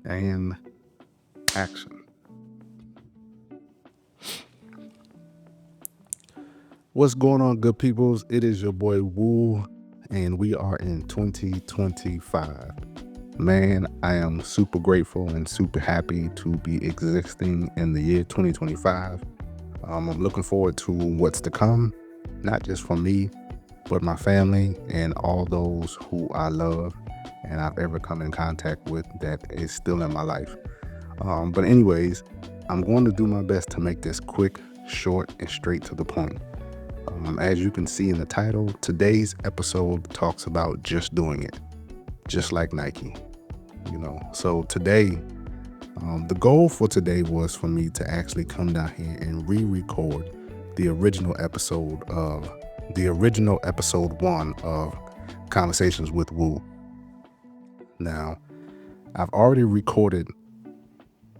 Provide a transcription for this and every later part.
and action. What's going on, good peoples? It is your boy Woo, and we are in 2025. Man, I am super grateful and super happy to be existing in the year 2025. I'm looking forward to what's to come, not just for me, but my family and all those who I love and I've ever come in contact with that is still in my life. But anyways, I'm going to do my best to make this quick, short, and straight to the point. As you can see in the title, today's episode talks about just doing it, just like Nike. So today, the goal for today was for me to actually come down here and re-record the original episode one of Conversations with Woo. Now, I've already recorded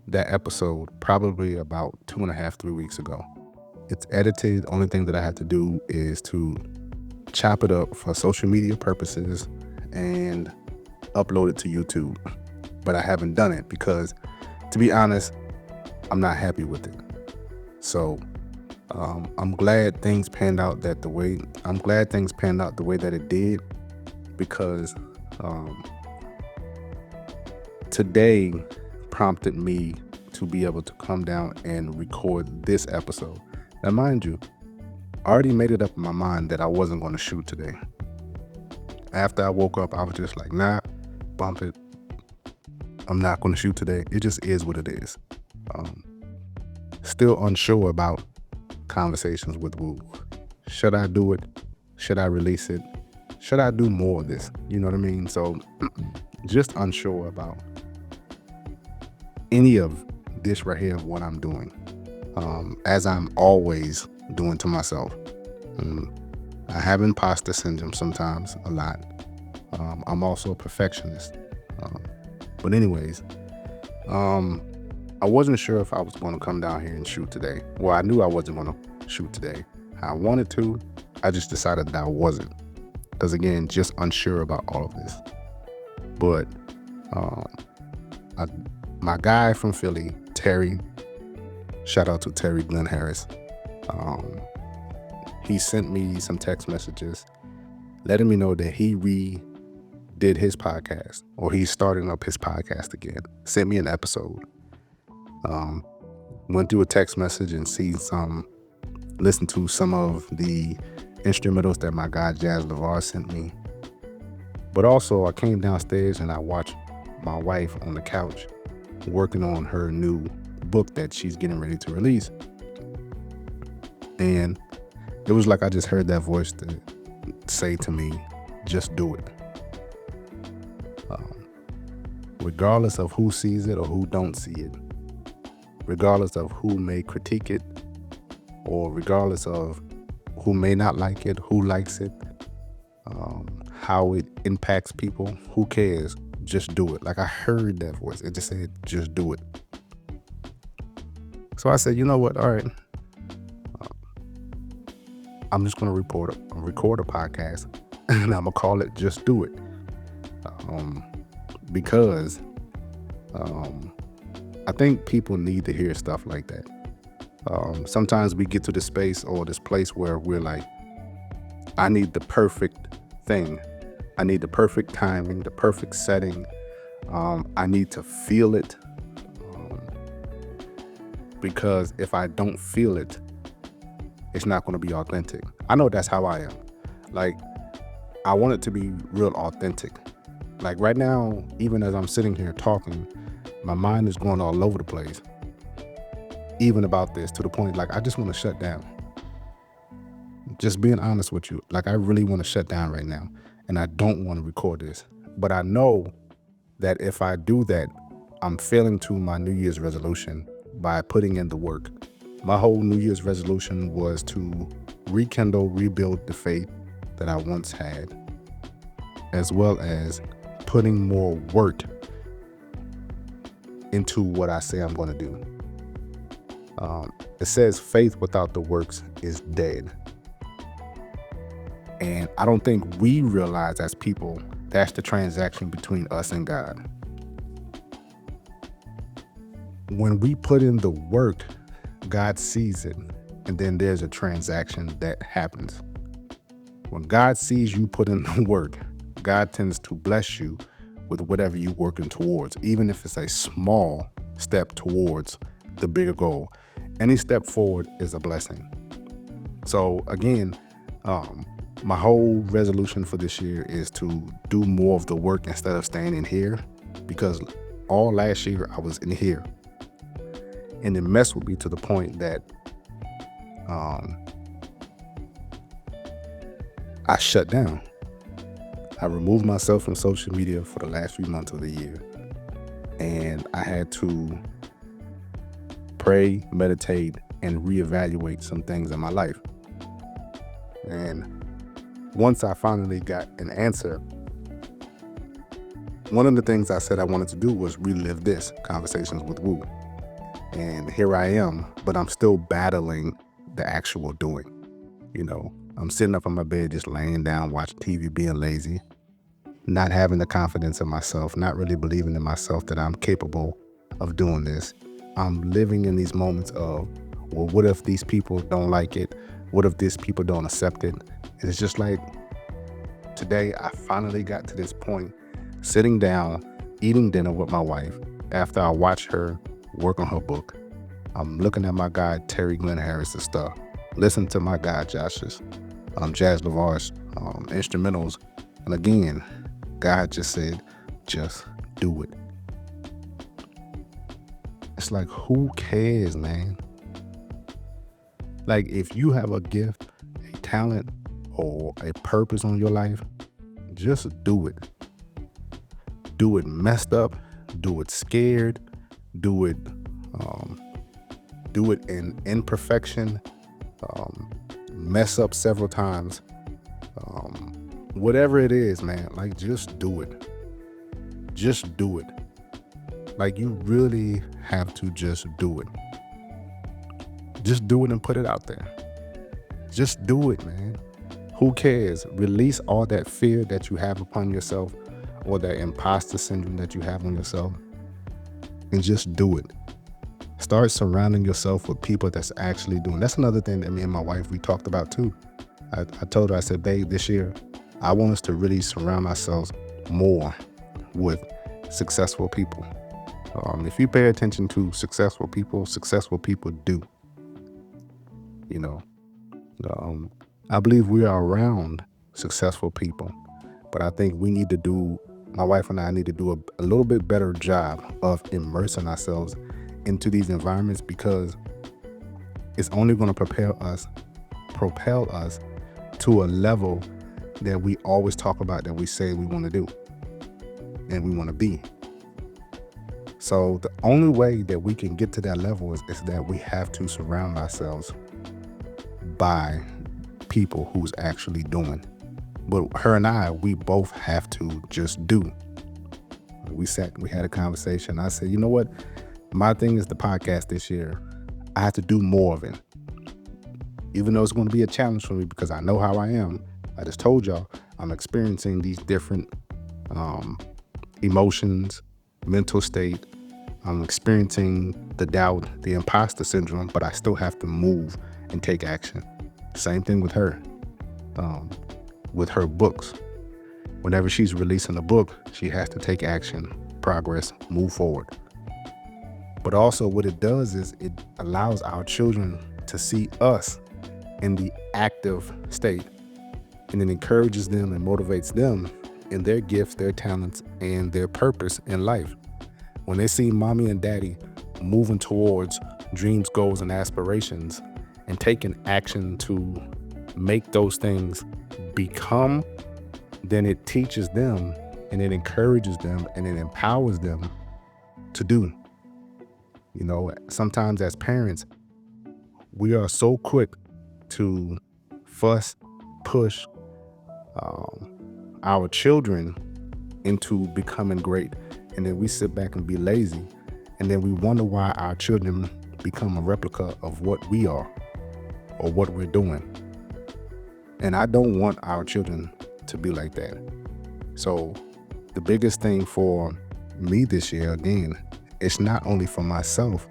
that episode probably about 2.5, 3 weeks ago. It's edited. The only thing that I have to do is to chop it up for social media purposes and upload it to YouTube. But I haven't done it because, to be honest, I'm not happy with it. So I'm glad things panned out the way that it did, because today prompted me to be able to come down and record this episode. Now, mind you, I already made it up in my mind that I wasn't going to shoot today. After I woke up, I was just like, nah, bump it. I'm not going to shoot today. It just is what it is. Still unsure about Conversations with Woo. Should I do it? Should I release it? Should I do more of this? You know what I mean? So just unsure about any of this right here, what I'm doing, as I'm always doing to myself. I have imposter syndrome sometimes, a lot. I'm also a perfectionist. But anyways, I wasn't sure if I was going to come down here and shoot today. Well, I knew I wasn't going to shoot today. I wanted to. I just decided that I wasn't. Because again, just unsure about all of this. But my guy from Philly, Terry, shout out to Terry Glenn Harris. He sent me some text messages letting me know that he redid his podcast, or he's starting up his podcast again. Sent me an episode. Went through a text message and listened to some of the instrumentals that my guy Jazz Lavar sent me. But also I came downstairs and I watched my wife on the couch working on her new book that she's getting ready to release. And it was like I just heard that voice to say to me, just do it. Regardless of who sees it or who don't see it, regardless of who may critique it, or regardless of who may not like it, who likes it, how it impacts people, who cares? Just do it. Like I heard that voice. It just said, just do it. So I said, you know what? All right. I'm just going to record a podcast and I'm going to call it Just Do It. Because I think people need to hear stuff like that. Sometimes we get to this space or this place where we're like, I need the perfect thing. I need the perfect timing, the perfect setting. I need to feel it. Because if I don't feel it, it's not going to be authentic. I know that's how I am. Like, I want it to be real authentic. Like right now, even as I'm sitting here talking, my mind is going all over the place. Even about this, to the point, like, I just want to shut down. Just being honest with you. Like, I really want to shut down right now. And I don't want to record this. But I know that if I do that, I'm failing to my New Year's resolution by putting in the work. My whole New Year's resolution was to rebuild the faith that I once had, as well as putting more work into what I say I'm going to do. It says faith without the works is dead. And I don't think we realize as people, that's the transaction between us and God. when we put in the work, God sees it, and then there's a transaction that happens. When God sees you put in the work, God tends to bless you with whatever you're working towards, even if it's a small step towards the bigger goal. Any step forward is a blessing. So again, my whole resolution for this year is to do more of the work instead of staying in here, because all last year I was in here, and it messed with me to the point that I shut down. I removed myself from social media for the last few months of the year, and I had to pray, meditate, and reevaluate some things in my life. And once I finally got an answer, one of the things I said I wanted to do was relive this, Conversations with Woo. And here I am, but I'm still battling the actual doing. I'm sitting up on my bed, just laying down, watching TV, being lazy, not having the confidence in myself, not really believing in myself that I'm capable of doing this. I'm living in these moments of, well, what if these people don't like it? What if these people don't accept it? And it's just like, today I finally got to this point, sitting down, eating dinner with my wife after I watched her work on her book. I'm looking at my guy, Terry Glenn Harris's stuff, listen to my guy, Jazz Lavar's instrumentals. And again, God just said, just do it. It's like, who cares, man? Like, if you have a gift, a talent, or a purpose on your life, just do it. Do it messed up, do it scared, do it in imperfection, mess up several times, whatever it is, man, like, just do it. Just do it. Like, you really have to just do it. Just do it and put it out there. Just do it, man. Who cares? Release all that fear that you have upon yourself, or that imposter syndrome that you have on yourself, and just do it. Start surrounding yourself with people that's actually doing. That's another thing that me and my wife, we talked about too. I told her, I said, babe, this year, I want us to really surround ourselves more with successful people. If you pay attention to successful people do. I believe we are around successful people, but I think my wife and I need to do a little bit better job of immersing ourselves into these environments, because it's only going to propel us to a level that we always talk about, that we say we want to do and we want to be. So the only way that we can get to that level is that we have to surround ourselves by people who's actually doing. But her and I, we both have to just do. We had a conversation. I said, you know what? My thing is the podcast this year. I have to do more of it. Even though it's going to be a challenge for me, because I know how I am. I just told y'all I'm experiencing these different emotions, mental state. I'm experiencing the doubt, the imposter syndrome, but I still have to move and take action. Same thing with her. With her books. Whenever she's releasing a book, she has to take action, progress, move forward. But also what it does is it allows our children to see us in the active state, and it encourages them and motivates them in their gifts, their talents, and their purpose in life. When they see mommy and daddy moving towards dreams, goals, and aspirations, and taking action to make those things become, then it teaches them, and it encourages them, and it empowers them to do. Sometimes as parents, we are so quick to fuss, push our children into becoming great, and then we sit back and be lazy, and then we wonder why our children become a replica of what we are or what we're doing. And I don't want our children to be like that. So the biggest thing for me this year, again, it's not only for myself,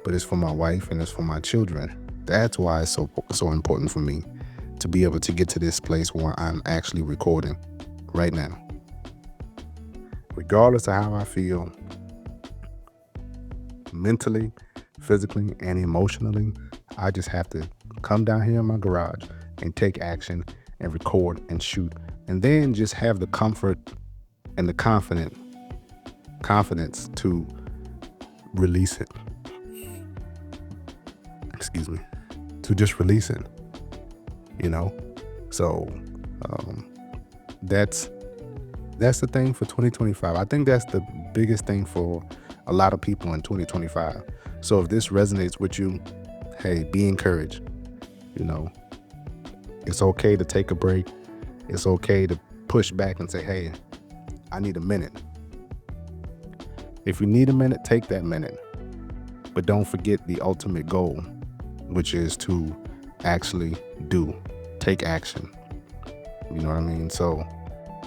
but it's for my wife and it's for my children. That's why it's so important for me to be able to get to this place where I'm actually recording right now. Regardless of how I feel mentally, physically, and emotionally, I just have to come down here in my garage and take action and record and shoot, and then just have the comfort and the confidence to release it. Excuse me. To just release it, So that's the thing for 2025. I think that's the biggest thing for a lot of people in 2025. So if this resonates with you, hey, be encouraged. It's okay to take a break. It's okay to push back and say, hey, I need a minute. If you need a minute, take that minute. But don't forget the ultimate goal, which is to actually take action. You know what I mean? So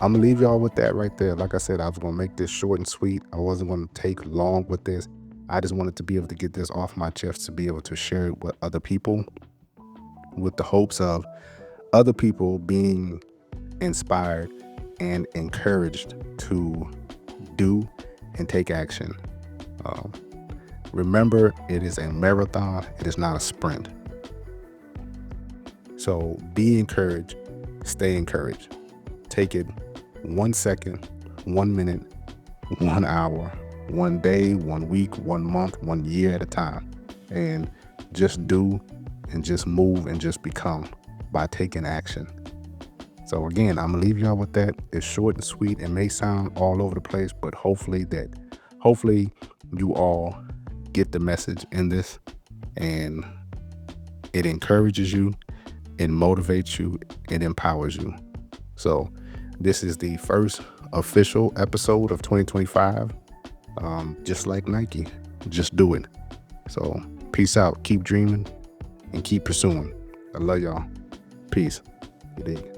I'm gonna leave y'all with that right there. Like I said, I was gonna make this short and sweet. I wasn't gonna take long with this. I just wanted to be able to get this off my chest to be able to share it with other people, with the hopes of other people being inspired and encouraged to do and take action. Remember, it is a marathon. It is not a sprint. So be encouraged. Stay encouraged. Take it 1 second, 1 minute, 1 hour, 1 day, 1 week, 1 month, 1 year at a time. And just do and just move and just become by taking action. So again, I'm gonna leave y'all with that. It's short and sweet. It may sound all over the place, but hopefully you all get the message in this, and it encourages you, it motivates you, it empowers you. So this is the first official episode of 2025. Just like Nike, just do it. So peace out. Keep dreaming and keep pursuing. I love y'all. Peace. You dig?